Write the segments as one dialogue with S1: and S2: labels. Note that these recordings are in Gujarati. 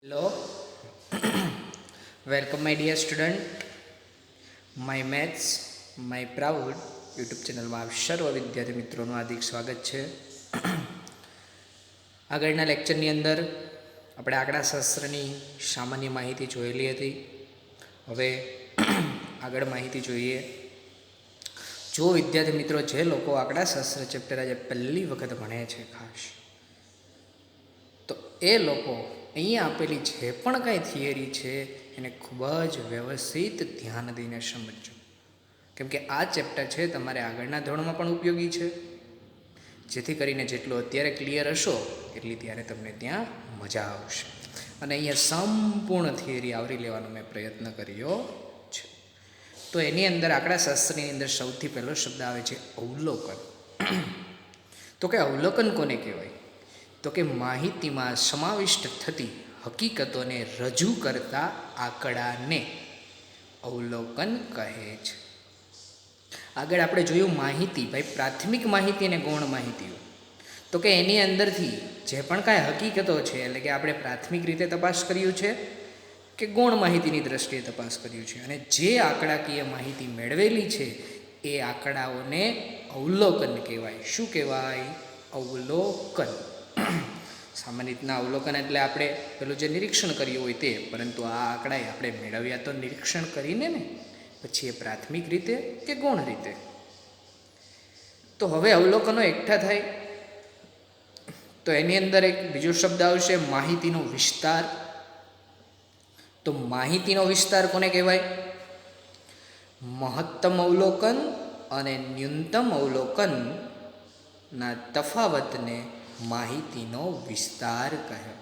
S1: Hello, welcome my dear student. My maths, my proud YouTube ચેનલમાં આપ સર્વ વિદ્યાર્થી મિત્રોનું હાર્દિક સ્વાગત છે. આગળના લેક્ચરની અંદર આપણે આંકડાશાસ્ત્રની સામાન્ય માહિતી જોયેલી હતી. હવે આગળ માહિતી જોઈએ. જો વિદ્યાર્થી મિત્રો જે લોકો આંકડાશાસ્ત્ર ચેપ્ટર આજે પહેલી વખત ભણે છે ખાસ, તો એ લોકો અહીંયા આપેલી જે પણ કાંઈ થિયરી છે એને ખૂબ જ વ્યવસ્થિત ધ્યાન દઈને સમજજો, કેમ કે આ ચેપ્ટર છે તમારે આગળના ધોરણમાં પણ ઉપયોગી છે. જેથી કરીને જેટલું અત્યારે ક્લિયર હશો એટલી ત્યારે તમને ત્યાં મજા આવશે. અને અહીંયા સંપૂર્ણ થિયરી આવરી લેવાનો મેં પ્રયત્ન કર્યો છે. તો એની અંદર આંકડાશાસ્ત્રની અંદર સૌથી પહેલો શબ્દ આવે છે અવલોકન. તો કે અવલોકન કોને કહેવાય? તો કે માહિતીમાં સમાવિષ્ટ થતી હકીકતોને રજૂ કરતા આંકડાને અવલોકન કહે છે. આગળ આપણે જોયું માહિતી, ભાઈ પ્રાથમિક માહિતી અને ગૌણ માહિતીઓ. તો કે એની અંદરથી જે પણ કાંઈ હકીકતો છે, એટલે કે આપણે પ્રાથમિક રીતે તપાસ કર્યું છે કે ગૌણ માહિતીની દ્રષ્ટિએ તપાસ કર્યું છે, અને જે આંકડાકીય માહિતી મેળવેલી છે એ આંકડાઓને અવલોકન કહેવાય. શું કહેવાય? અવલોકન. સામાન્ય રીતના અવલોકન એટલે આપણે પેલું જે નિરીક્ષણ કર્યું હોય તે, પરંતુ આ આંકડાએ આપણે મેળવ્યા તો નિરીક્ષણ કરીને ને, પછી એ પ્રાથમિક રીતે કે ગૌણ રીતે. તો હવે અવલોકનો એકઠા થાય તો એની અંદર એક બીજો શબ્દ આવશે માહિતીનો વિસ્તાર. તો માહિતીનો વિસ્તાર કોને કહેવાય? મહત્તમ અવલોકન અને ન્યૂનતમ અવલોકનના તફાવતને માહિતીનો વિસ્તાર કહે.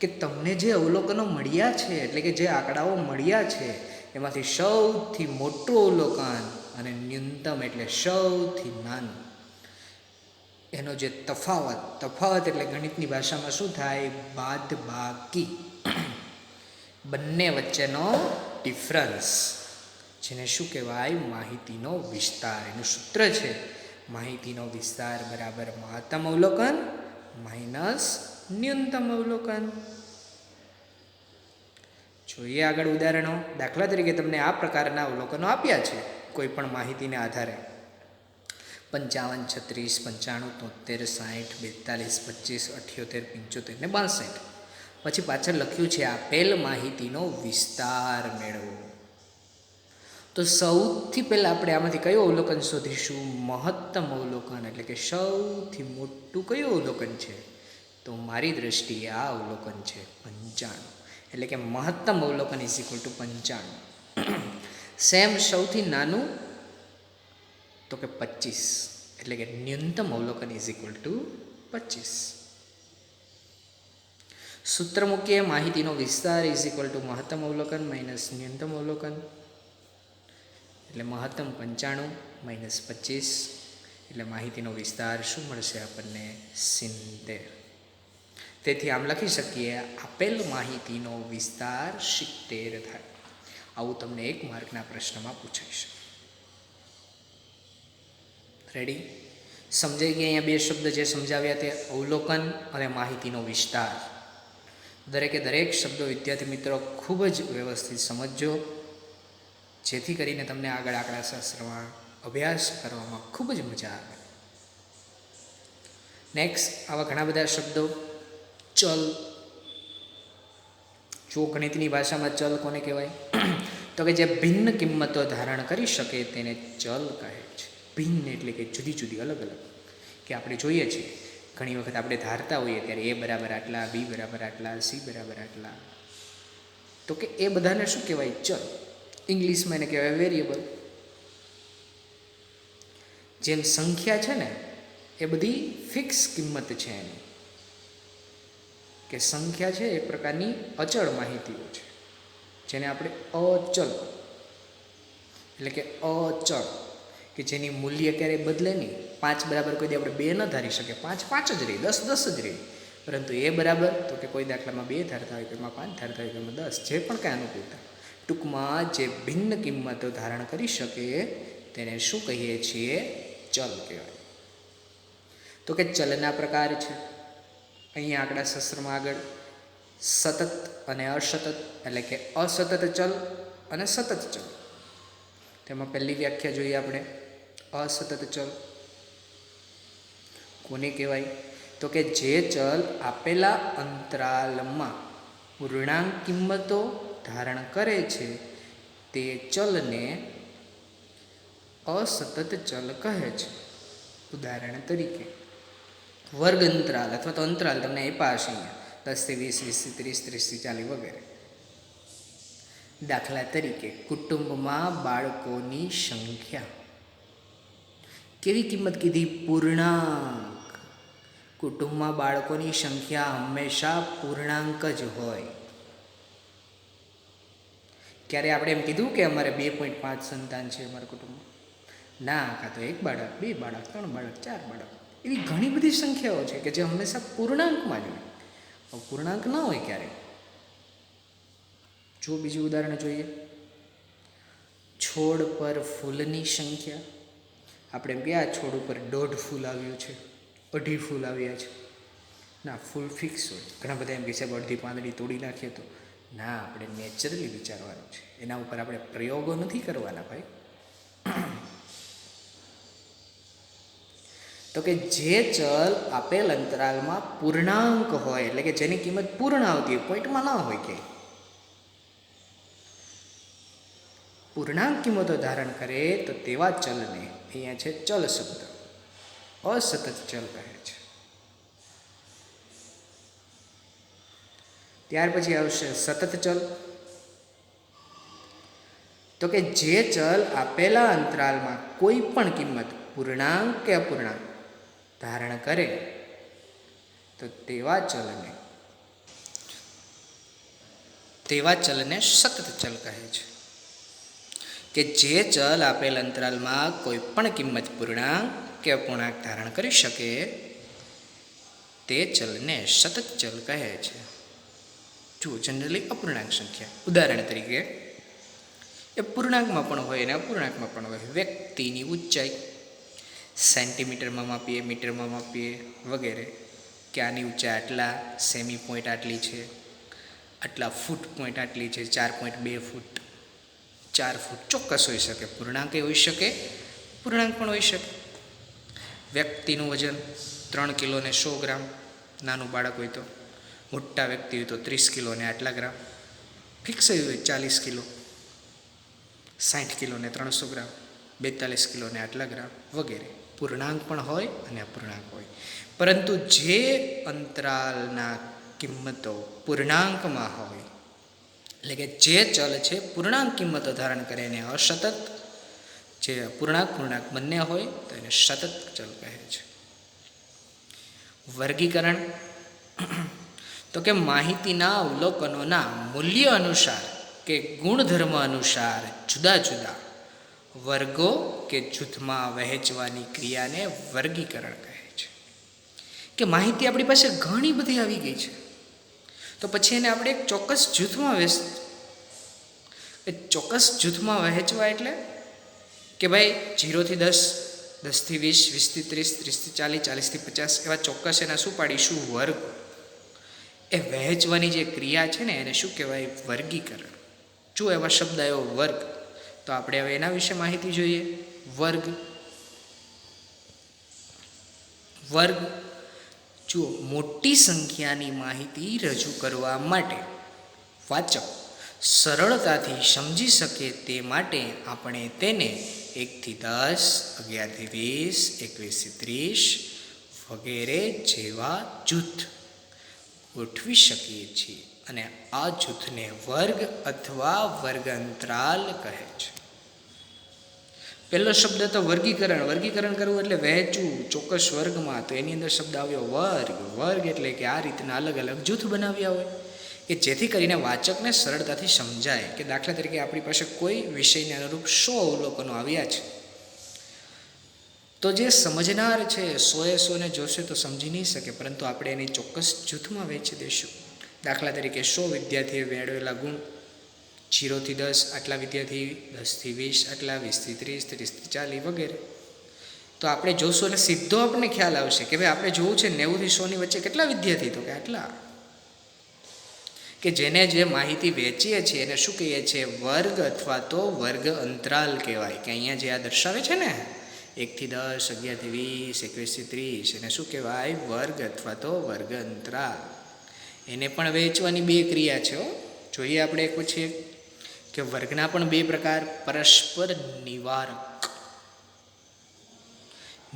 S1: કે તમને જે અવલોકનો મળ્યા છે, એટલે કે જે આંકડાઓ મળ્યા છે, એમાંથી સૌથી મોટું અવલોકન અને ન્યૂનતમ એટલે સૌથી નાનું, એનો જે તફાવત એટલે ગણિતની ભાષામાં શું થાય? બાદ બાકી. બંને વચ્ચેનો ડિફરન્સ, જેને શું કહેવાય? માહિતીનો વિસ્તાર. એનું સૂત્ર છે માહિતીનો વિસ્તાર બરાબર મહત્તમ અવલોકન માઇનસ ન્યૂનતમ અવલોકન. જોઈએ આગળ ઉદાહરણો. દાખલા તરીકે તમને આ પ્રકારના અવલોકનો આપ્યા છે કોઈ પણ માહિતીને આધારે: 55, 36, 95, 73, 60, 42, 25, 78, 75 ને 62. પછી પાછળ લખ્યું છે આપેલ માહિતીનો વિસ્તાર મેળવો. તો સૌથી પહેલાં આપણે આમાંથી કયું અવલોકન શોધીશું? મહત્તમ અવલોકન. એટલે કે સૌથી મોટું કયું અવલોકન છે? તો મારી દ્રષ્ટિએ આ અવલોકન છે 95. એટલે કે મહત્તમ અવલોકન ઇઝ ઇક્વલ ટુ 95. સેમ સૌથી નાનું તો કે 25. એટલે કે ન્યૂનતમ અવલોકન ઇઝ ઇક્વલ ટુ 25. સૂત્ર મૂકીએ માહિતીનો વિસ્તાર ઇઝ ઇક્વલ ટુ મહત્તમ અવલોકન માઇનસ ન્યૂનતમ અવલોકન. એટલે મહત્તમ 95 માઇનસ 25, એટલે માહિતીનો વિસ્તાર શું મળશે આપણને? 70. તેથી આમ લખી શકીએ આપેલ માહિતીનો વિસ્તાર 70 થાય. આવું તમને 1 માર્કના પ્રશ્નમાં પૂછાઈ શકે. રેડી? સમજાઈ ગયા? અહીંયા 2 શબ્દ જે સમજાવ્યા તે અવલોકન અને માહિતીનો વિસ્તાર. દરેકે દરેક શબ્દો વિદ્યાર્થી મિત્રો ખૂબ જ વ્યવસ્થિત સમજજો, જેથી કરીને તમને આગળ આંકડાશાસ્ત્રમાં અભ્યાસ કરવામાં ખૂબ જ મજા આવે. નેક્સ્ટ, આવા ઘણા બધા શબ્દો. ચલ. જો ગણિતની ભાષામાં ચલ કોને કહેવાય? તો કે જે ભિન્ન કિંમતો ધારણ કરી શકે તેને ચલ કહે છે. ભિન્ન એટલે કે જુદી જુદી, અલગ અલગ. કે આપણે જોઈએ છીએ ઘણી વખત આપણે ધારતા હોઈએ ત્યારે એ બરાબર આટલા, બી બરાબર આટલા, સી બરાબર આટલા. તો કે એ બધાને શું કહેવાય? ચલ. ઇંગ્લિશમાં એને કહેવાય વેરિયેબલ. જેમ સંખ્યા છે ને, એ બધી ફિક્સ કિંમત છે એની. કે સંખ્યા છે એ પ્રકારની અચળ માહિતીઓ છે, જેને આપણે અચલ એટલે કે અચળ, કે જેની મૂલ્ય ક્યારેય બદલે નહીં. 5 બરાબર કોઈ દી આપણે 2 ન ધારી શકીએ. 5 5 જ રહી, 10 10 જ રહી. પરંતુ એ બરાબર તો કે કોઈ દાખલામાં 2 ધારતા હોય, કોઈમાં 5 ધારતા હોય, કોઈમાં 10, જે પણ કાંઈ અનુકૂળતા. ટૂંકમાં જે ભિન્ન કિંમતો ધારણ કરી શકે તેને શું કહીએ છીએ? ચલ કહેવાય. તો કે ચલના પ્રકાર છે. અહીંયા આંકડાશાસ્ત્રમાં આગળ સતત અને અસતત, એટલે કે અસતત ચલ અને સતત ચલ. તેમાં પહેલી વ્યાખ્યા જોઈએ આપણે. અસતત ચલ કોને કહેવાય? તો કે જે ચલ આપેલા અંતરાલમાં પૂર્ણાંક કિંમતો ધારણ કરે છે તે ચલને અસતત ચલ કહે છે. ઉદાહરણ તરીકે વર્ગ અંતરાલ અથવા તો અંતરાલ તમને આપ્યા હશે અહીંયા 10 થી 20, 20 થી 30, 30 થી 40 વગેરે. દાખલા તરીકે કુટુંબમાં બાળકોની સંખ્યા. કેવી કિંમત કીધી? પૂર્ણાંક. કુટુંબમાં બાળકોની સંખ્યા હંમેશા પૂર્ણાંક જ હોય. ક્યારે આપણે એમ કીધું કે અમારે 2.5 સંતાન છે અમારા કુટુંબમાં? ના, કાં તો 1 બાળક, 2 બાળક, 3 બાળક, 4 બાળક, એવી ઘણી બધી સંખ્યાઓ છે કે જે હંમેશા પૂર્ણાંકમાં જ હોય. પૂર્ણાંક ન હોય ક્યારે. જો બીજું ઉદાહરણ જોઈએ. છોડ પર ફૂલની સંખ્યા. આપણે એમ કે આ છોડ ઉપર 1.5 ફૂલ આવ્યું છે, 2.5 ફૂલ આવ્યા છે. ના, ફૂલ ફિક્સ હોય. ઘણા બધા એમ કહે છે અડધી પાંદડી તોડી નાખીએ તો. ના, આપણે નેચરલી વિચારવાનું છે. એના ઉપર આપણે પ્રયોગો નથી કરવાના ભાઈ. તો કે જે ચલ આપેલ અંતરાલમાં પૂર્ણાંક હોય, એટલે કે જેની કિંમત પૂર્ણ આવતી હોય, પોઈન્ટમાં ના હોય કે પૂર્ણાંક કિંમતો ધારણ કરે તો તેવા ચલને, અહીંયા છે ચલ શબ્દ, અસતત ચલ કહે છે. ત્યાર પછી આવશે સતત ચલ. તો કે જે ચલ આપેલા અંતરાલમાં કોઈ પણ કિંમત પૂર્ણાંક કે અપૂર્ણાંક ધારણ કરે તો તેવા ચલને સતત ચલ કહે છે. કે જે ચલ આપેલ અંતરાલમાં કોઈ પણ કિંમત પૂર્ણાંક કે અપૂર્ણાંક ધારણ કરી શકે તે ચલને સતત ચલ કહે છે. જુઓ, જનરલી અપૂર્ણાંક સંખ્યા, ઉદાહરણ તરીકે એ પૂર્ણાંકમાં પણ હોય અને અપૂર્ણાંકમાં પણ હોય. વ્યક્તિની ઊંચાઈ સેન્ટીમીટરમાં માપીએ, મીટરમાં માપીએ વગેરે, કે આની ઊંચાઈ આટલા, સેમી પોઈન્ટ આટલી છે, આટલા ફૂટ પોઈન્ટ આટલી છે, 4.2 ફૂટ, 4 ફૂટ, ચોક્કસ હોઈ શકે. પૂર્ણાંક હોઈ શકે, પૂર્ણાંક પણ હોઈ શકે. વ્યક્તિનું વજન 3 કિલો ને 100 ગ્રામ, નાનું બાળક હોય તો. મોટા વ્યક્તિ હોય તો 30 કિલો ને આટલા ગ્રામ, ફિક્સ હોય 40 કિલો, 60 કિલો ને 300 ગ્રામ, 42 કિલો ને આટલા ગ્રામ વગેરે. પૂર્ણાંક પણ હોય અને અપૂર્ણાંક હોય. પરંતુ જે અંતરાલના કિંમતો પૂર્ણાંકમાં હોય, એટલે કે જે ચલ છે પૂર્ણાંક કિંમતો ધારણ કરે એને અસતત, જે પૂર્ણાંક બંને હોય તો એને સતત ચલ કહે છે. વર્ગીકરણ. તો કે માહિતીના અવલોકનોના મૂલ્ય અનુસાર કે ગુણધર્મ અનુસાર જુદા જુદા વર્ગો કે જૂથમાં વહેંચવાની ક્રિયાને વર્ગીકરણ કહે છે. કે માહિતી આપણી પાસે ઘણી બધી આવી ગઈ છે, તો પછી એને આપણે એક ચોક્કસ જૂથમાં વહેંચવા એટલે કે ભાઈ 0 થી 10, 10 થી 20, 20 થી 30, 30 થી 40, 40 થી 50 એવા ચોક્કસ એના શું પાડીશું? વર્ગ. એ વહેંચવાની જે ક્રિયા છે ને એને શું કહેવાય? વર્ગીકરણ. જો એવા શબ્દ આવ્યો વર્ગ, તો આપણે હવે એના વિશે માહિતી જોઈએ. વર્ગ જુઓ, મોટી સંખ્યાની માહિતી રજૂ કરવા માટે વાચક સરળતાથી સમજી શકે તે માટે આપણે તેને 1 થી 10, 11 થી 20, 21 થી 30 વગેરે જેવા જૂથ ગોઠવી શકીએ છીએ અને આ જૂથને વર્ગ અથવા વર્ગ અંતરાલ કહે છે. પહેલો શબ્દ તો વર્ગીકરણ. વર્ગીકરણ કરવું એટલે વહેંચવું ચોક્કસ વર્ગમાં, તો એની અંદર શબ્દ આવ્યો વર્ગ. વર્ગ એટલે કે આ રીતના અલગ અલગ જૂથ બનાવ્યા હોય કે જેથી કરીને વાચકને સરળતાથી સમજાય. કે દાખલા તરીકે આપણી પાસે કોઈ વિષયને અનુરૂપ 100 અવલોકનો આવ્યા છે, તો જે સમજનાર છે 100 જોશે તો સમજી નહીં શકે, પરંતુ આપણે એને ચોક્કસ જૂથમાં વહેંચી દઈશું. દાખલા તરીકે 100 વિદ્યાર્થીએ મેળવેલા ગુણ, 0 થી 10 આટલા વિદ્યાર્થી, 10 થી 20 આટલા, 20 થી 30, 30 થી 40 વગેરે. તો આપણે જોશું એટલે સીધો આપણને ખ્યાલ આવશે કે ભાઈ આપણે જોવું છે 90 થી 100 ની વચ્ચે કેટલા વિદ્યાર્થી, તો કે આટલા. કે જેને જે માહિતી વેચીએ છીએ એને શું કહીએ છીએ? વર્ગ અથવા તો વર્ગ અંતરાલ કહેવાય. કે અહીંયા જે આ દર્શાવે છે ને 1 થી 10, 11 થી 20, 21 થી 30, એને શું કહેવાય? વર્ગ અથવા તો વર્ગ અંતરાલ. એને પણ વેચવાની બે ક્રિયા છે. જોઈએ આપણે એક પછી એક કે વર્ગના પણ બે પ્રકાર, પરસ્પર નિવારક.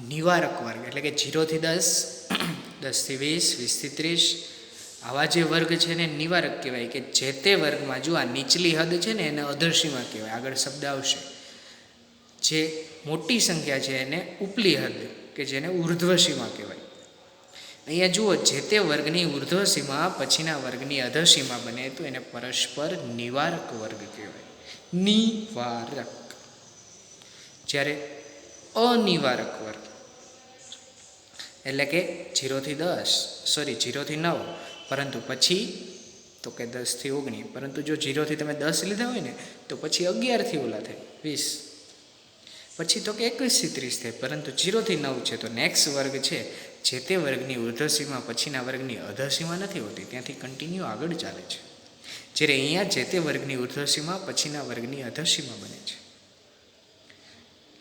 S1: નિવારક વર્ગ એટલે કે 0 થી 10, 10 થી 20, 20 થી 30 આવા જે વર્ગ છે ને નિવારક કહેવાય. કે જે તે વર્ગમાં જો આ નીચલી હદ છે ને એને અધરસીમા કહેવાય. આગળ શબ્દ આવશે. જે મોટી સંખ્યા છે એને ઉપલી હદ કે જેને ઉર્ધ્વસીમા કહેવાય. અહીંયા જુઓ, જે તે વર્ગની ઉર્ધ્વસીમા પછીના વર્ગની અધસીમા બને તો એને પરસ્પર નિવારક વર્ગ કહેવાય. નિવારક. જ્યારે અનિવારક વર્ગ એટલે કે 0 થી 9, પરંતુ પછી તો કે 10 થી 19, પરંતુ જો 0 થી તમે 10 લીધા હોય ને તો પછી 11 થી ઓલા થાય 20, પછી તો કે 21 થી 30 થાય, પરંતુ 0 થી 9 છે તો નેક્સ્ટ વર્ગ છે જે તે વર્ગની ઉર્ધ્વસીમા પછીના વર્ગની અધસીમા નથી હોતી, ત્યાંથી કન્ટિન્યુ આગળ ચાલે છે. જ્યારે અહીંયા જે તે વર્ગની ઉર્ધ્વસીમા પછીના વર્ગની અધસીમા બને છે.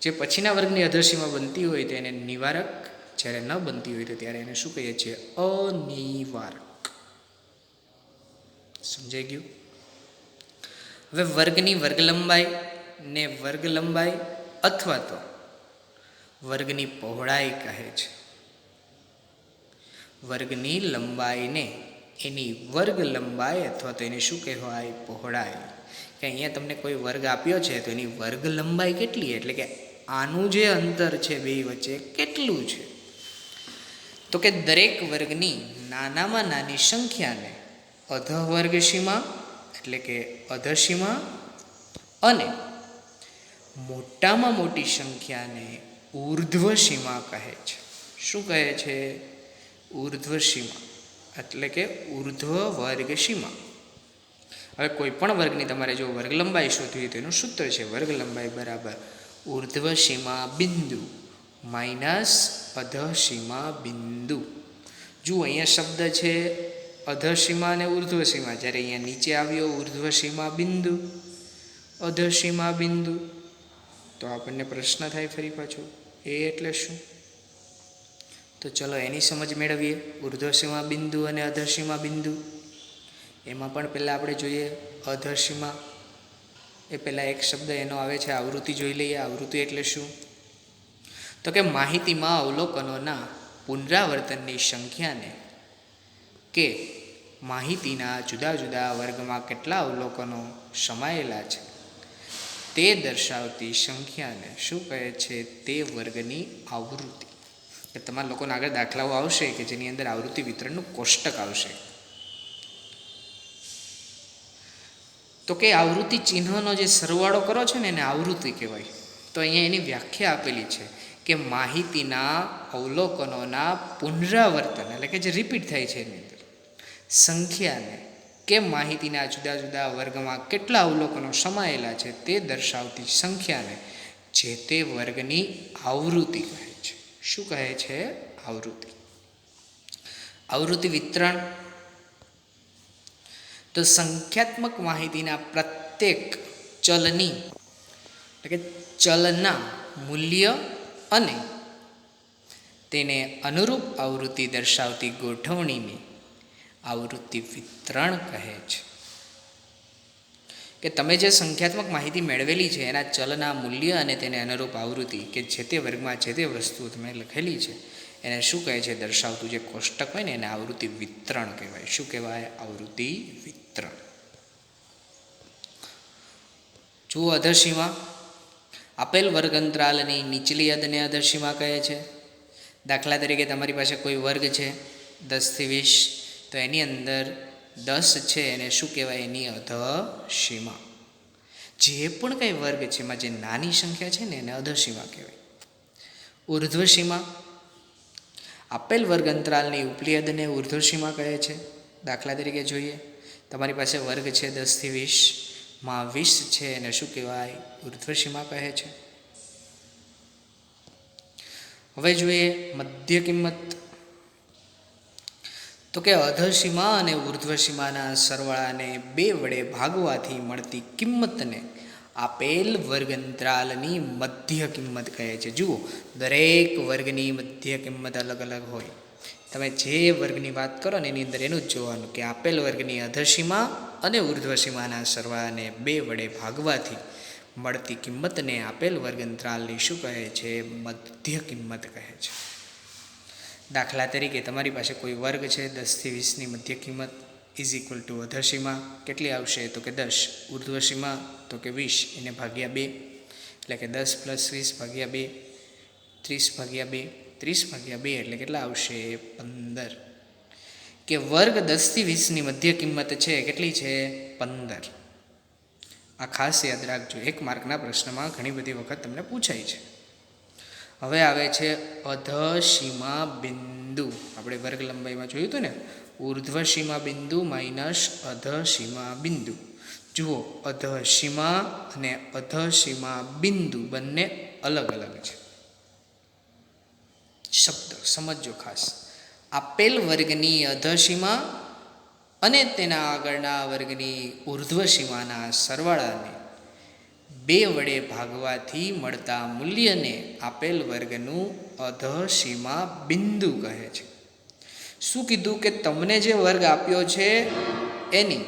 S1: જે પછીના વર્ગની અધસીમા બનતી હોય તો એને નિવારક, જ્યારે ન બનતી હોય તો ત્યારે એને શું કહીએ છીએ? અનિવારક. સમજાઈ ગયું? હવે વર્ગની વર્ગ લંબાઈ ને વર્ગ લંબાઈ અથવા તો વર્ગની પહોળાઈ કહે છે. વર્ગની લંબાઈને એની વર્ગ લંબાઈ અથવા તો એને શું કહેવાય? પહોળાઈ. કે અહીંયા તમને કોઈ વર્ગ આપ્યો છે તો એની વર્ગ લંબાઈ કેટલી, એટલે કે આનું જે અંતર છે બે વચ્ચે કેટલું છે? તો કે દરેક વર્ગની નાનામાં નાની સંખ્યાને અધવર્ગ સીમા એટલે કે અધસીમા અને મોટામાં મોટી સંખ્યાને ઉર્ધ્વસીમા કહે છે. શું કહે છે? ઉર્ધ્વસીમા એટલે કે ઉર્ધ્વ વર્ગ સીમા. હવે કોઈ પણ વર્ગની તમારે જો વર્ગ લંબાઈ શોધવી હોય તો એનું સૂત્ર છે વર્ગ લંબાઈ બરાબર ઉર્ધ્વસીમા બિંદુ માઇનસ અધસીમા બિંદુ. જુઓ અહીંયા શબ્દ છે અધસીમા અને ઉર્ધ્વસીમા, જ્યારે અહીંયા નીચે આવ્યો ઉર્ધ્વસીમા બિંદુ, અધસીમા બિંદુ, તો આપણને પ્રશ્ન થાય ફરી પાછો એ એટલે શું? તો ચલો એની સમજ મેળવીએ. ઉર્ધ્વસીમા બિંદુ અને અધસીમા બિંદુ, એમાં પણ પહેલાં આપણે જોઈએ અધસીમા. એ પહેલાં એક શબ્દ એનો આવે છે આવૃત્તિ જોઈ લઈએ. આવૃત્તિ એટલે શું? તો કે માહિતીમાં અવલોકનોના પુનરાવર્તનની સંખ્યાને કે માહિતીના જુદા જુદા વર્ગમાં કેટલા અવલોકનો સમાયેલા છે તે દર્શાવતી સંખ્યાને શું કહે છે? તે વર્ગની આવૃત્તિ. કે તમારા લોકોના આગળ દાખલાઓ આવશે કે જેની અંદર આવૃત્તિ વિતરણનું કોષ્ટક આવશે. તો કે આવૃત્તિ ચિહ્નનો જે સરવાળો કરો છો ને એને આવૃત્તિ કહેવાય. તો અહીંયા એની વ્યાખ્યા આપેલી છે કે માહિતીના અવલોકનોના પુનરાવર્તન એટલે કે જે રિપીટ થાય છે એની અંદર સંખ્યાને કે માહિતીના જુદા જુદા વર્ગમાં કેટલા અવલોકનો સમાયેલા છે તે દર્શાવતી સંખ્યાને જે તે વર્ગની આવૃત્તિ કહે છે. શું કહે છે? આવૃત્તિ. આવૃત્તિ વિતરણ તો સંખ્યાત્મક માહિતીના પ્રત્યેક ચલની એટલે કે ચલના મૂલ્ય અને તેને અનુરૂપ આવૃત્તિ દર્શાવતી ગોઠવણીને આવૃત્તિ વિતરણ કહે છે. કે તમે જે સંખ્યાત્મક માહિતી મેળવેલી છે એના ચલના મૂલ્ય અને તેને અનુરૂપ આવૃત્તિ કે જે તે વર્ગમાં જે તે વસ્તુઓ તમે લખેલી છે એને શું કહે છે? દર્શાવતું જે કોષ્ટક હોય ને એને આવૃત્તિ વિતરણ કહેવાય. શું કહેવાય? આવૃત્તિ વિતરણ. જુઓ અધસીમા. આપેલ વર્ગ અંતરાલની નીચલી હદને અધસીમા કહે છે. દાખલા તરીકે તમારી પાસે કોઈ વર્ગ છે 10 થી 20, તો એની અંદર 10 છે એને શું કહેવાય? એની અધસીમા. જે પણ કંઈ વર્ગ છે એમાં જે નાની સંખ્યા છે ને એને અધસીમા કહેવાય. ઉર્ધ્વસીમા. આપેલ વર્ગ અંતરાલની ઉપલી હદને ઉર્ધ્વસીમા કહે છે. દાખલા તરીકે જોઈએ, તમારી પાસે વર્ગ છે 10 થી 20 માં 20 છે એને શું કહેવાય? ઉર્ધ્વસીમા કહે છે. હવે જોઈએ મધ્ય કિંમત. તો કે અધસીમા અને ઉર્ધ્વસીમાના સરવાળાને 2 વડે ભાગવાથી મળતી કિંમતને આપેલ વર્ગંતરાલની મધ્ય કિંમત કહે છે. જુઓ, દરેક વર્ગની મધ્ય કિંમત અલગ અલગ હોય. તમે જે વર્ગની વાત કરો ને એની અંદર એનું જ જોવાનું કે આપેલ વર્ગની અધસીમા અને ઉર્ધ્વસીમાના સરવાળાને 2 વડે ભાગવાથી મળતી કિંમતને આપેલ વર્ગંતરાલની શું કહે છે? મધ્ય કિંમત કહે છે. દાખલા તરીકે તમારી પાસે કોઈ વર્ગ છે, 10 થી 20ની મધ્ય કિંમત ઇઝ ઇક્વલ ટુ અધસીમા કેટલી આવશે? તો કે 10. ઉર્ધ્વસીમા તો કે 20, એને ભાગ્યા 2, એટલે કે 10 + 20 ભાગ્યા 2, 30 ભાગ્યા 2, 30 ભાગ્યા 2 એટલે કેટલા આવશે? 15. કે વર્ગ 10 થી 20ની મધ્ય કિંમત છે કેટલી છે? 15. આ ખાસ યાદ રાખજો, 1 માર્કના પ્રશ્નમાં ઘણી બધી વખત તમને પૂછાય છે. હવે આવે છે અધસીમા બિંદુ. આપણે વર્ગ લંબાઈમાં જોયું હતું ને, ઉર્ધ્વસીમા બિંદુ માઇનસ અધસીમા બિંદુ. જુઓ, અધસીમા અને અધસીમા બિંદુ બંને અલગ અલગ છે. શબ્દ સમજો ખાસ. આપેલ વર્ગની અધસીમા અને તેના આગળના વર્ગની ઉર્ધ્વસીમાના સરવાળાને 2 વડે ભાગવાથી મળતા મૂલ્યને આપેલ વર્ગનું અધસીમા બિંદુ કહે છે. શું કીધું? કે તમને જે વર્ગ આપ્યો છે એની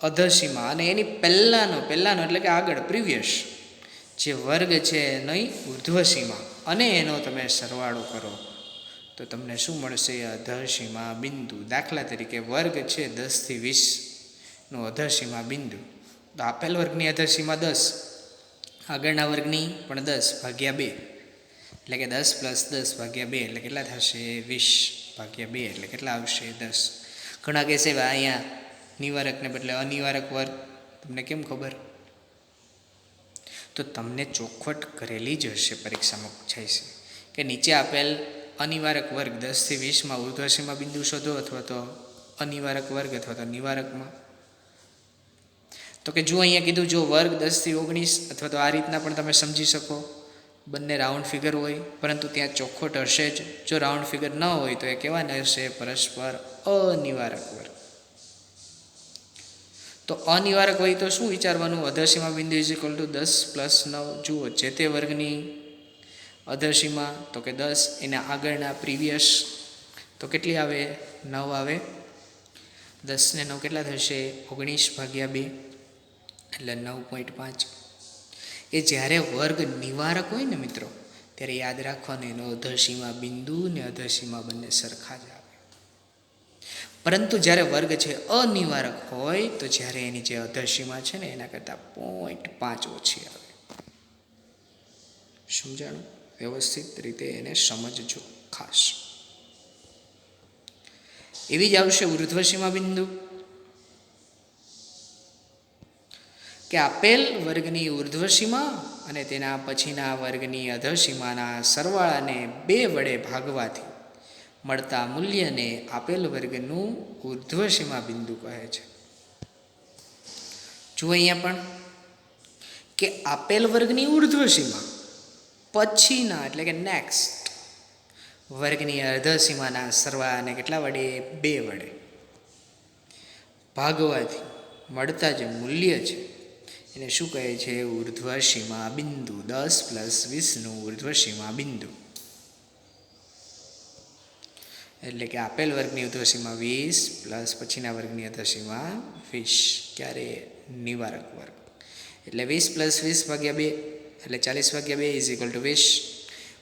S1: અધસીમા અને એની પહેલાંનો એટલે કે આગળ પ્રીવિયસ જે વર્ગ છે એની ઉર્ધ્વસીમા અને એનો તમે સરવાળો કરો તો તમને શું મળશે? અધસીમા બિંદુ. દાખલા તરીકે વર્ગ છે 10 થી 20નો અધસીમા બિંદુ. તો આપેલ વર્ગની અધસીમા 10, આગળના વર્ગની પણ 10 ભાગ્યા 2, એટલે કે 10 + 10 ભાગ્યા 2 એટલે કેટલા થશે? 20 ભાગ્યા 2 એટલે કેટલા આવશે? 10. ઘણા કહેશે અહીંયા નિવારકને બદલે અનિવારક વર્ગ. તમને કેમ ખબર? તો તમને ચોખવટ કરેલી જ હશે, પરીક્ષામાં પૂછાય છે કે નીચે આપેલ અનિવારક વર્ગ 10 થી 20માં ઉર્ધ્વસીમા બિંદુ શોધો, અથવા તો અનિવારક વર્ગ અથવા તો નિવારકમાં. તો કે જો અહીંયા કીધું, જો વર્ગ 10 થી 19 અથવા તો આ રીતના પણ તમે સમજી શકો, બંને રાઉન્ડ ફિગર હોય, પરંતુ ત્યાં ચોખવટ હશે જ. જો રાઉન્ડ ફિગર ન હોય તો એ કહેવાના હશે પરસ્પર અનિવારક વર્ગ. તો અનિવારક હોય તો શું વિચારવાનું? અધસીમા બિંદુ ઇઝ ઇક્વલ ટુ 10 + 9. જુઓ, જે તે વર્ગની અધસીમા તો કે 10, એના આગળના પ્રીવિયસ તો કેટલી આવે? 9 આવે. 10 ને 9 કેટલા થશે? 19 ભાગ્યા 2 એટલે 9.5. એ જ્યારે વર્ગ નિવારક હોય ને મિત્રો, ત્યારે યાદ રાખવાનું એનો અધસીમા બિંદુ ને અધસીમા બંને સરખા જ આવે. પરંતુ જ્યારે વર્ગ છે અનિવારક હોય તો જ્યારે એની જે અધસીમા છે ને એના કરતાં 0.5 ઓછી આવે. સમજાણું? વ્યવસ્થિત રીતે એને સમજજો ખાસ. એવી જ આવશે ઉર્ધ્વસીમા બિંદુ. કે આપેલ વર્ગની ઉર્ધ્વસીમા અને તેના પછીના વર્ગની અધસીમાના સરવાળાને 2 વડે ભાગવાથી મળતા મૂલ્યને આપેલ વર્ગનું ઉર્ધ્વસીમા બિંદુ કહે છે. જુઓ અહીંયા પણ કે આપેલ વર્ગની ઉર્ધ્વસીમા પછીના એટલે કે નેક્સ્ટ વર્ગની અર્ધસીમાના સરવાળાને કેટલા વડે? 2 વડે ભાગવાથી મળતા જે મૂલ્ય છે એને શું કહે છે? ઉર્ધ્વસીમા બિંદુ. 10 + 20નું ઉર્ધ્વસીમા બિંદુ. એટલે કે આપેલ વર્ગની ઉર્ધ્વસીમા 20 + પછીના વર્ગની અધસીમા 20. ક્યારે? નિવારક વર્ગ. એટલે 20 + 20 ભાગ્યા 2 એટલે 40 ભાગ્યા 2 ઇઝ ઇક્વલ ટુ 20.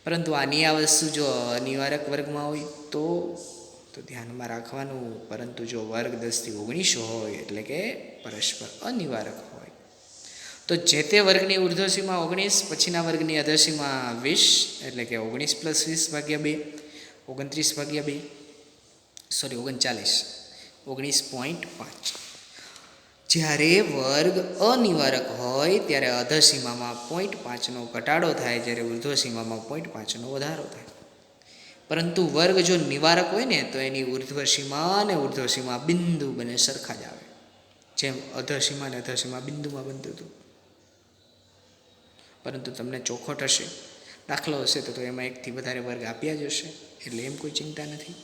S1: પરંતુ આની આ વસ્તુ જો અનિવારક વર્ગમાં હોય તો ધ્યાનમાં રાખવાનું. પરંતુ જો વર્ગ 10 થી 19 હોય એટલે કે પરસ્પર અનિવારક હોય તો જે તે વર્ગની ઉર્ધ્વસીમા 19, પછીના વર્ગની અધસીમા 20, એટલે કે 19 + 20 ભાગ્યા 2 29 ભાગ્યા 2 39 19.5. જ્યારે વર્ગ અનિવારક હોય ત્યારે અધસીમામાં 0.5નો ઘટાડો થાય, જ્યારે ઉર્ધ્વસીમામાં 0.5નો વધારો થાય. પરંતુ વર્ગ જો નિવારક હોય ને તો એની ઉર્ધ્વસીમા અને ઉર્ધ્વસીમા બિંદુ બંને સરખા જ આવે, જેમ અધસીમા અને અધસીમા બિંદુમાં બનતું હતું. પરંતુ તમને ચોખવટ હશે, દાખલો હશે તો એમાં 1થી વધારે વર્ગ આપ્યા જ હશે, એટલે એમ કોઈ ચિંતા નથી.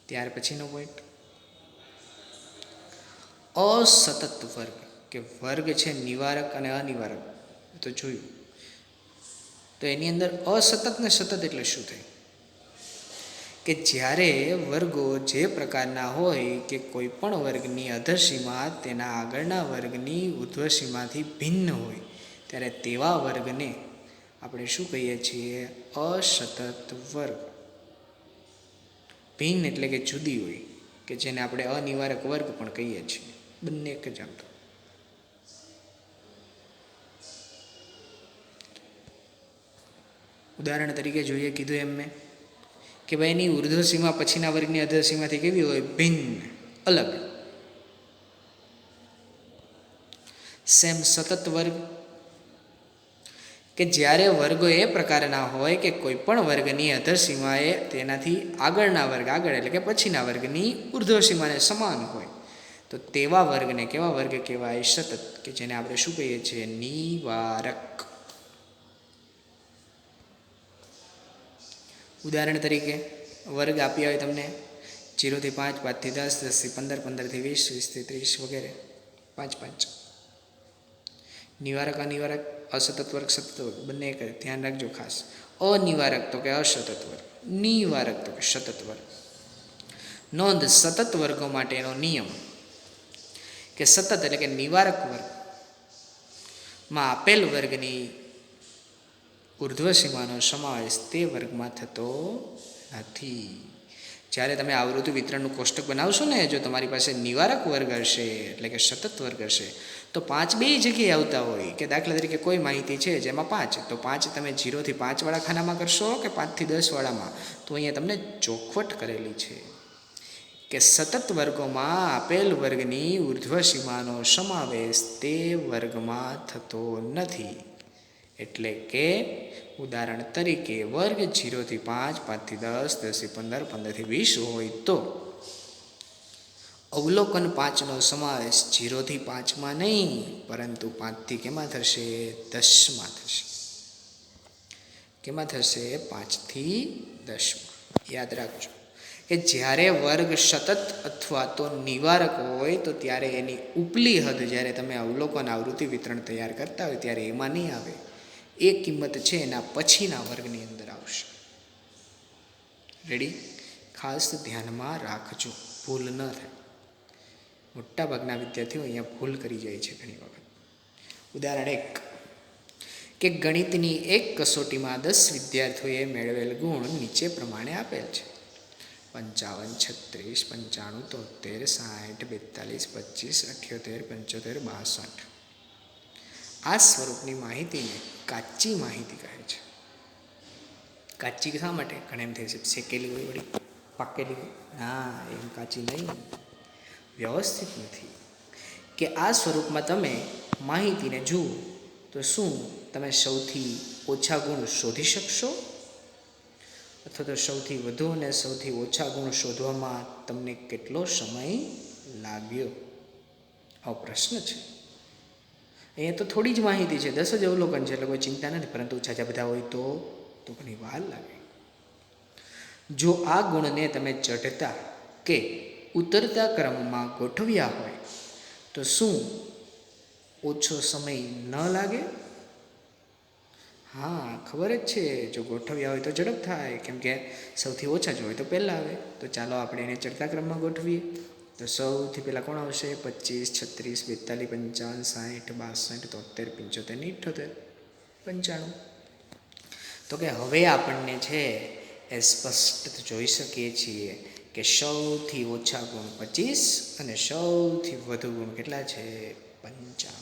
S1: ત્યાર પછીનો પોઈન્ટ અસતત વર્ગ, કે વર્ગ છે નિવારક અને અનિવારક, તો જોયું. તો એની અંદર અસતત ને સતત એટલે શું થાય? કે જ્યારે વર્ગો જે પ્રકારના હોય કે કોઈ પણ વર્ગની અધરસીમા તેના આગળના વર્ગની ઉર્ધ્વસીમાથી ભિન્ન હોય, ત્યારે તેવા વર્ગને આપણે શું કહીએ છીએ? અસતત વર્ગ. ભિન્ન એટલે કે જુદી હોય, કે જેને આપણે અનિવારક વર્ગ પણ કહીએ છીએ. બંને એક જ આવતો. ઉદાહરણ તરીકે જોઈએ, કીધું એમ મેં કે ભાઈ એની ઉર્ધ્વસીમા પછીના વર્ગની અધરસીમાથી કેવી હોય? ભિન્ન, અલગ. સેમ સતત વર્ગ, કે જ્યારે વર્ગો એ પ્રકારના હોય કે કોઈ પણ વર્ગની અધરસીમાએ તેનાથી આગળના વર્ગ, આગળ એટલે કે પછીના વર્ગની ઉર્ધ્વસીમાને સમાન હોય, તો તેવા વર્ગને કેવા વર્ગ કહેવાય? સતત, કે જેને આપણે શું કહીએ છીએ? નિવારક. ઉદાહરણ તરીકે વર્ગ આપ્યા હોય તમને 0 થી 5, 5 થી 10, 10 થી 15, 15 થી 20, 20 થી 30 વગેરે, 5, 5. નિવારક અનિવારક, અસતત વર્ગ સતત વર્ગ, બંને એક. ધ્યાન રાખજો ખાસ. અનિવારક તો કે અસતત વર્ગ, નિવારક તો કે સતત વર્ગ. નોંધ, સતત વર્ગો માટેનો નિયમ, કે સતત એટલે કે નિવારક વર્ગમાં આપેલ વર્ગની ઉર્ધ્વસીમાનો સમાવેશ તે વર્ગમાં થતો નથી. જ્યારે તમે આવૃત્તિ વિતરણનું કોષ્ટક બનાવશો ને, જો તમારી પાસે નિવારક વર્ગ હશે એટલે કે સતત વર્ગ હશે, તો 5 બે જગ્યાએ આવતા હોય. કે દાખલા તરીકે કોઈ માહિતી છે જેમાં 5, તો 5 તમે 0 થી 5 વાળા ખાનામાં કરશો કે 5 થી 10 વાળામાં? તો અહીંયા તમને ચોખવટ કરેલી છે કે સતત વર્ગોમાં આપેલ વર્ગની ઉર્ધ્વસીમાનો સમાવેશ તે વર્ગમાં થતો નથી. એટલે કે ઉદાહરણ તરીકે વર્ગ 0 થી 5, 5 થી 10, 10 થી 15, 15 થી 20 હોય, તો અવલોકન 5નો સમાવેશ 0 થી 5માં નહીં, પરંતુ 5 થી કેમાં થશે? 10માં થશે. કેમાં થશે? 5 થી 10માં. યાદ રાખજો કે જ્યારે વર્ગ સતત અથવા તો નિવારક હોય, તો ત્યારે એની ઉપલી હદ જ્યારે તમે અવલોકન આવૃત્તિ વિતરણ તૈયાર કરતા હોય ત્યારે એમાં નહીં આવે. એ કિંમત છે એના પછીના વર્ગની અંદર આવશે. રેડી? ખાસ ધ્યાનમાં રાખજો, ભૂલ ન થાય. મોટાભાગના વિદ્યાર્થીઓ અહીંયા ભૂલ કરી જાય છે ઘણી વખત. ઉદાહરણ 1, કે ગણિતની એક કસોટીમાં 10 વિદ્યાર્થીઓએ મેળવેલ ગુણ નીચે પ્રમાણે આપેલ છે: 55, 36, 95, 73, 60, 42, 25, 78, 75, 62. આ સ્વરૂપની માહિતીને કાચી માહિતી કહે છે. કાચી શા માટે? ઘણા એમ થઈ છે શેકેલી હોય, વળી પાકેલી હોય. હા, એમ કાચી નહીં, વ્યવસ્થિત નથી. કે આ સ્વરૂપમાં તમે માહિતીને જુઓ તો શું તમે સૌથી ઓછા ગુણ શોધી શકશો? અથવા તો સૌથી વધુ અને સૌથી ઓછા ગુણ શોધવામાં તમને કેટલો સમય લાગ્યો? આવો પ્રશ્ન છે. અહીંયા તો થોડી જ માહિતી છે, 10 જ અવલોકન છે, એટલે કોઈ ચિંતા નથી. પરંતુ છાજા બધા હોય તો ઘણી વાર લાગે. જો આ ગુણને તમે ચઢતા કે ઉતરતા ક્રમમાં ગોઠવ્યા હોય તો શું ઓછો સમય ન લાગે? હા, ખબર જ છે. જો ગોઠવ્યા હોય તો ઝડપ થાય, કેમ કે સૌથી ઓછા જો હોય તો પહેલાં આવે. તો ચાલો આપણે એને ચડતા ક્રમમાં ગોઠવીએ. તો સૌથી પહેલાં કોણ આવશે? 25, 36, 42, 55, 60, 62, 73, 75, 95. તો કે હવે આપણને છે એ સ્પષ્ટ જોઈ શકીએ છીએ કે સૌથી ઓછા ગુણ 25 અને સૌથી વધુ ગુણ કેટલા છે? 55.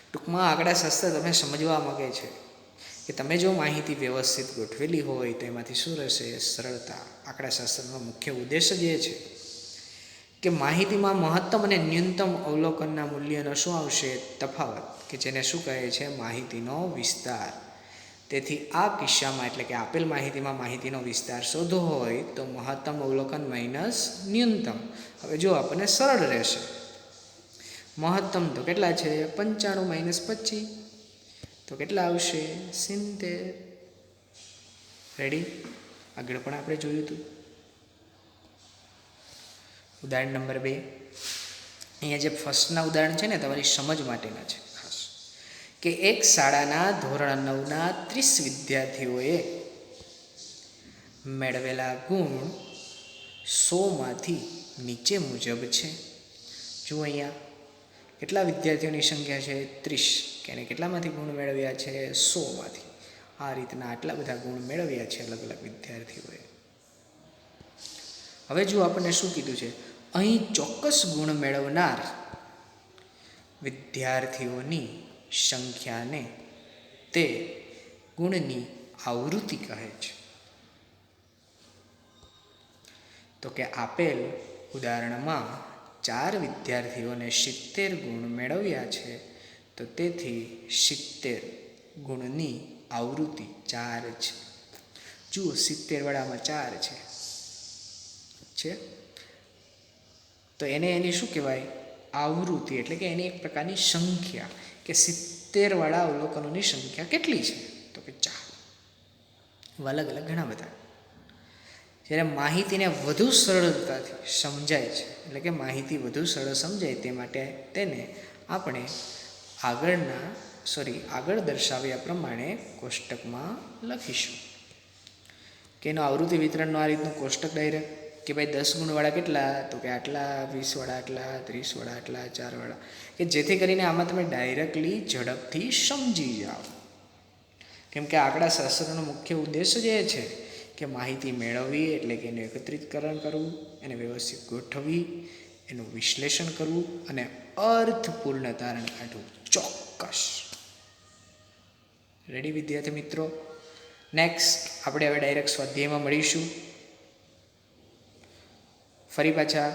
S1: ટૂંકમાં આંકડાશાસ્ત્ર તમે સમજવા માંગે છે કે તમે જો માહિતી વ્યવસ્થિત ગોઠવેલી હોય તો એમાંથી શું રહેશે? સરળતા. આંકડાશાસ્ત્રનો મુખ્ય ઉદ્દેશ જ એ છે કે માહિતીમાં મહત્તમ અને ન્યૂનતમ અવલોકનના મૂલ્યનો શું આવશે? તફાવત, કે જેને શું કહે છે? માહિતીનો વિસ્તાર. તેથી આ કિસ્સામાં એટલે કે આપેલ માહિતીમાં માહિતીનો વિસ્તાર શોધવો હોય તો મહત્તમ અવલોકન માઇનસ ન્યૂનતમ. હવે જો આપણને સરળ રહેશે. મહત્તમ તો કેટલા છે? 95 માઇનસ 25, તો કેટલા આવશે? 70. રેડી? આગળ પણ આપણે જોયું હતું. ઉદાહરણ નંબર 2, અહીંયા જે ફર્સ્ટના ઉદાહરણ છે ને તમારી સમજ માટેના છે ખાસ, કે એક શાળાના ધોરણ 9ના 30 વિદ્યાર્થીઓએ મેળવેલા ગુણ 100માંથી નીચે મુજબ છે. જુઓ અહીંયા કેટલા વિદ્યાર્થીઓની સંખ્યા છે? 30, કે એને કેટલામાંથી ગુણ મેળવ્યા છે? 100માંથી. આ રીતના આટલા બધા ગુણ મેળવ્યા છે અલગ અલગ વિદ્યાર્થીઓએ. હવે જો આપણને શું કીધું છે, અહીં ચોક્કસ ગુણ મેળવનાર વિદ્યાર્થીઓની સંખ્યાને તે ગુણની આવૃત્તિ કહે છે. તો કે આપેલ ઉદાહરણમાં 4 વિદ્યાર્થીઓને 70 ગુણ મેળવ્યા છે, તો તેથી 70 ગુણની આવૃત્તિ 4 છે. જુઓ 70 વાળામાં 4 છે તો એને એની શું કહેવાય? આવૃત્તિ, એટલે કે એની એક પ્રકારની સંખ્યા, કે 70 વાળા અવલોકનોની સંખ્યા કેટલી છે? તો કે 4. અલગ અલગ ઘણા બધા. જ્યારે માહિતીને વધુ સરળતાથી સમજાય છે, એટલે કે માહિતી વધુ સરળ સમજાય તે માટે તેને આપણે આગળ દર્શાવ્યા પ્રમાણે કોષ્ટકમાં લખીશું. કે એનું આવૃત્તિ વિતરણનો આ રીતનું કોષ્ટક ડાયરેક્ટ, કે ભાઈ 10 ગુણવાળા કેટલા? તો કે આટલા, 20 વાળા આટલા, 30 વાળા આટલા, 4 વાળા, કે જેથી કરીને આમાં તમે ડાયરેક્ટલી ઝડપથી સમજી જાઓ. કેમ કે આંકડા શાસ્ત્રનો મુખ્ય ઉદ્દેશ જ એ છે કે માહિતી મેળવવી, એટલે કે એનું એકત્રિતકરણ કરવું, એને વ્યવસ્થિત ગોઠવવી, એનું વિશ્લેષણ કરવું અને અર્થપૂર્ણ તારણ કાઢવું. ચોક્કસ. રેડી વિદ્યાર્થી મિત્રો? નેક્સ્ટ આપણે હવે ડાયરેક્ટ સ્વાધ્યાયમાં મળીશું. ફરી પાછા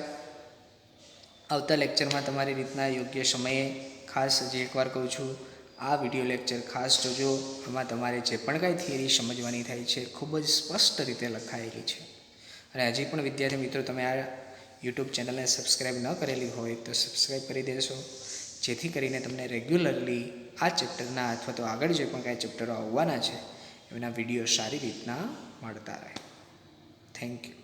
S1: આવતા લેક્ચરમાં તમારી રીતના યોગ્ય સમયે, ખાસ હજી એકવાર કહું છું, આ વિડીયો લેક્ચર ખાસ જોજો. આમાં તમારે જે પણ કાંઈ થિયરી સમજવાની થાય છે ખૂબ જ સ્પષ્ટ રીતે લખાયેલી છે. અને હજી પણ વિદ્યાર્થી મિત્રો તમે આ યુટ્યુબ ચેનલને સબસ્ક્રાઈબ ન કરેલી હોય તો સબસ્ક્રાઈબ કરી દેશો, જેથી કરીને તમને રેગ્યુલરલી આ ચેપ્ટરના અથવા તો આગળ જે પણ કાંઈ ચેપ્ટરો આવવાના છે એના વિડીયો સારી રીતના મળતા રહે. Thank you.